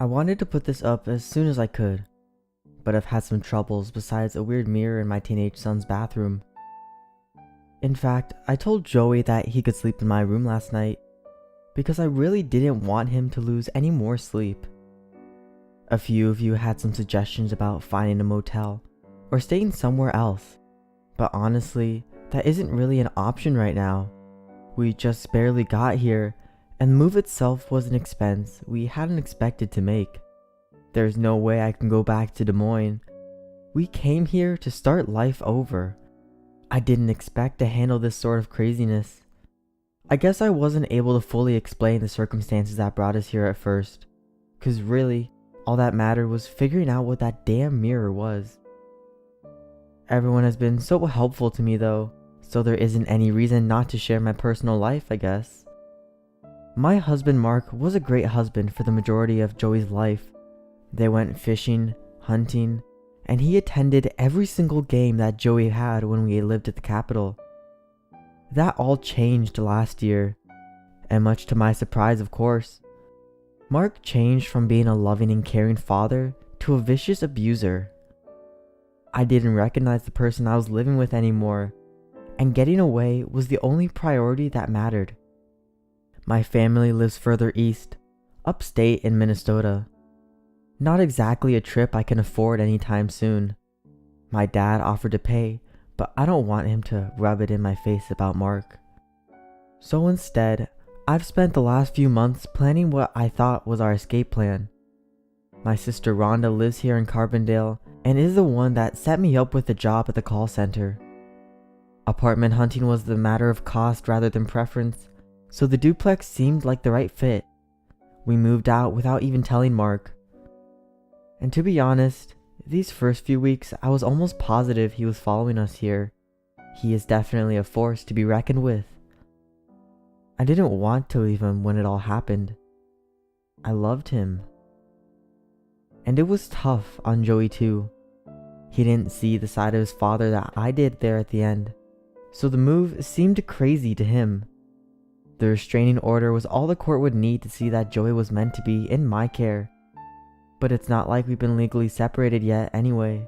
I wanted to put this up as soon as I could, but I've had some troubles besides a weird mirror in my teenage son's bathroom. In fact, I told Joey that he could sleep in my room last night because I really didn't want him to lose any more sleep. A few of you had some suggestions about finding a motel or staying somewhere else, but honestly, that isn't really an option right now. We just barely got here, and the move itself was an expense we hadn't expected to make. There's no way I can go back to Des Moines. We came here to start life over. I didn't expect to handle this sort of craziness. I guess I wasn't able to fully explain the circumstances that brought us here at first, 'cause really, all that mattered was figuring out what that damn mirror was. Everyone has been so helpful to me though, so there isn't any reason not to share my personal life, I guess. My husband Mark was a great husband for the majority of Joey's life. They went fishing, hunting, and he attended every single game that Joey had when we lived at the capital. That all changed last year, and much to my surprise, of course. Mark changed from being a loving and caring father to a vicious abuser. I didn't recognize the person I was living with anymore, and getting away was the only priority that mattered. My family lives further east, upstate in Minnesota. Not exactly a trip I can afford anytime soon. My dad offered to pay, but I don't want him to rub it in my face about Mark. So instead, I've spent the last few months planning what I thought was our escape plan. My sister Rhonda lives here in Carbondale and is the one that set me up with a job at the call center. Apartment hunting was the matter of cost rather than preference, so the duplex seemed like the right fit. We moved out without even telling Mark. And to be honest, these first few weeks I was almost positive he was following us here. He is definitely a force to be reckoned with. I didn't want to leave him when it all happened. I loved him. And it was tough on Joey too. He didn't see the side of his father that I did there at the end, so the move seemed crazy to him. The restraining order was all the court would need to see that Joey was meant to be in my care. But it's not like we've been legally separated yet anyway.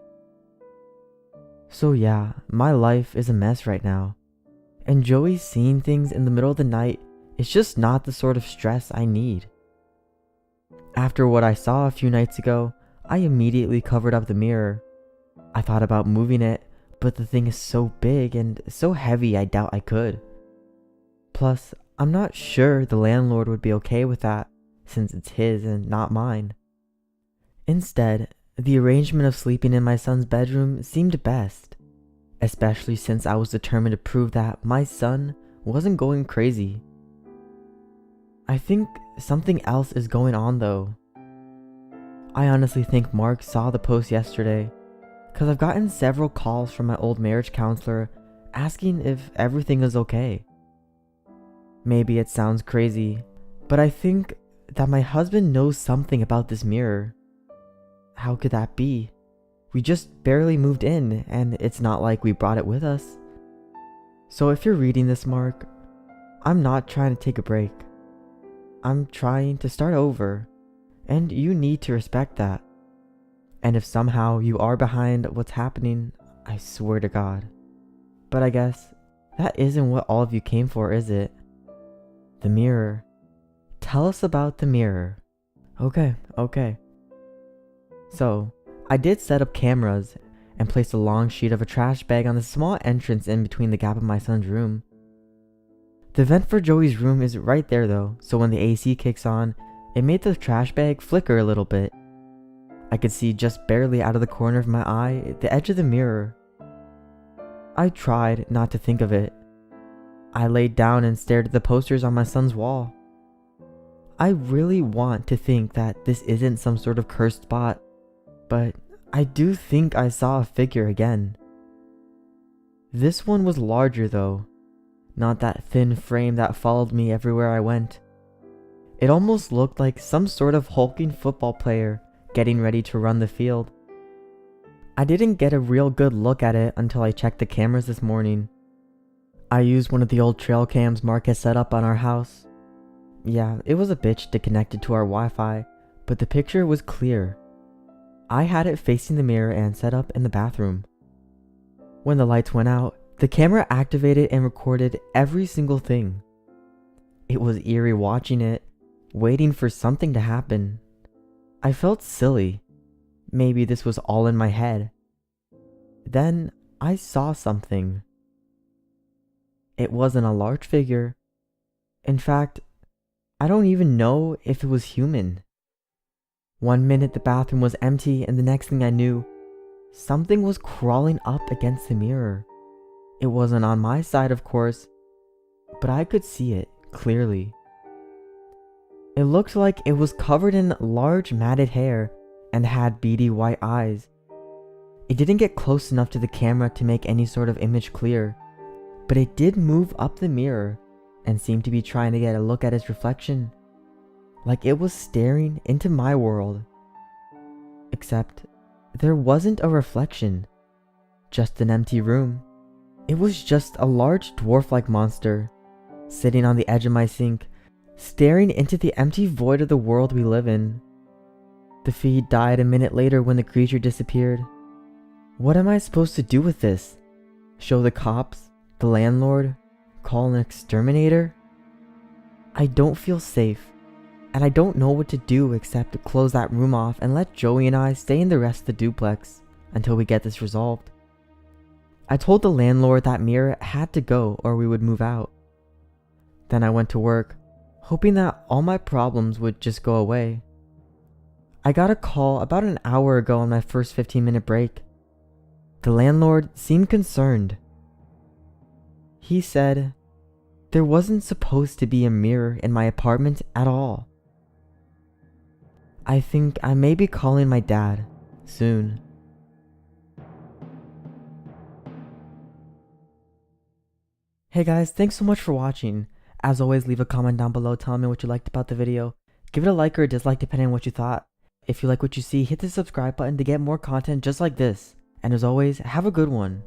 So yeah, my life is a mess right now. And Joey seeing things in the middle of the night is just not the sort of stress I need. After what I saw a few nights ago, I immediately covered up the mirror. I thought about moving it, but the thing is so big and so heavy I doubt I could. Plus, I'm not sure the landlord would be okay with that, since it's his and not mine. Instead, the arrangement of sleeping in my son's bedroom seemed best, especially since I was determined to prove that my son wasn't going crazy. I think something else is going on though. I honestly think Mark saw the post yesterday, cause I've gotten several calls from my old marriage counselor asking if everything is okay. Maybe it sounds crazy, but I think that my husband knows something about this mirror. How could that be? We just barely moved in, and it's not like we brought it with us. So if you're reading this, Mark, I'm not trying to take a break. I'm trying to start over, and you need to respect that. And if somehow you are behind what's happening, I swear to God. But I guess that isn't what all of you came for, is it? The mirror. Tell us about the mirror. Okay. So, I did set up cameras and placed a long sheet of a trash bag on the small entrance in between the gap of my son's room. The vent for Joey's room is right there though, so when the AC kicks on, it made the trash bag flicker a little bit. I could see just barely out of the corner of my eye the edge of the mirror. I tried not to think of it. I laid down and stared at the posters on my son's wall. I really want to think that this isn't some sort of cursed spot, but I do think I saw a figure again. This one was larger though, not that thin frame that followed me everywhere I went. It almost looked like some sort of hulking football player getting ready to run the field. I didn't get a real good look at it until I checked the cameras this morning. I used one of the old trail cams Mark has set up on our house. Yeah, it was a bitch to connect it to our Wi-Fi, but the picture was clear. I had it facing the mirror and set up in the bathroom. When the lights went out, the camera activated and recorded every single thing. It was eerie watching it, waiting for something to happen. I felt silly. Maybe this was all in my head. Then I saw something. It wasn't a large figure. In fact, I don't even know if it was human. One minute the bathroom was empty, and the next thing I knew, something was crawling up against the mirror. It wasn't on my side, of course, but I could see it clearly. It looked like it was covered in large matted hair and had beady white eyes. It didn't get close enough to the camera to make any sort of image clear, but it did move up the mirror and seemed to be trying to get a look at its reflection, like it was staring into my world. Except there wasn't a reflection, just an empty room. It was just a large dwarf-like monster, sitting on the edge of my sink, staring into the empty void of the world we live in. The feed died a minute later when the creature disappeared. What am I supposed to do with this? Show the cops? The landlord? Call an exterminator? I don't feel safe, and I don't know what to do except to close that room off and let Joey and I stay in the rest of the duplex until we get this resolved. I told the landlord that mirror had to go or we would move out. Then I went to work, hoping that all my problems would just go away. I got a call about an hour ago on my first 15-minute break. The landlord seemed concerned. He said there wasn't supposed to be a mirror in my apartment at all. I think I may be calling my dad soon. Hey guys, thanks so much for watching. As always, leave a comment down below telling me what you liked about the video. Give it a like or a dislike depending on what you thought. If you like what you see, hit the subscribe button to get more content just like this. And as always, have a good one.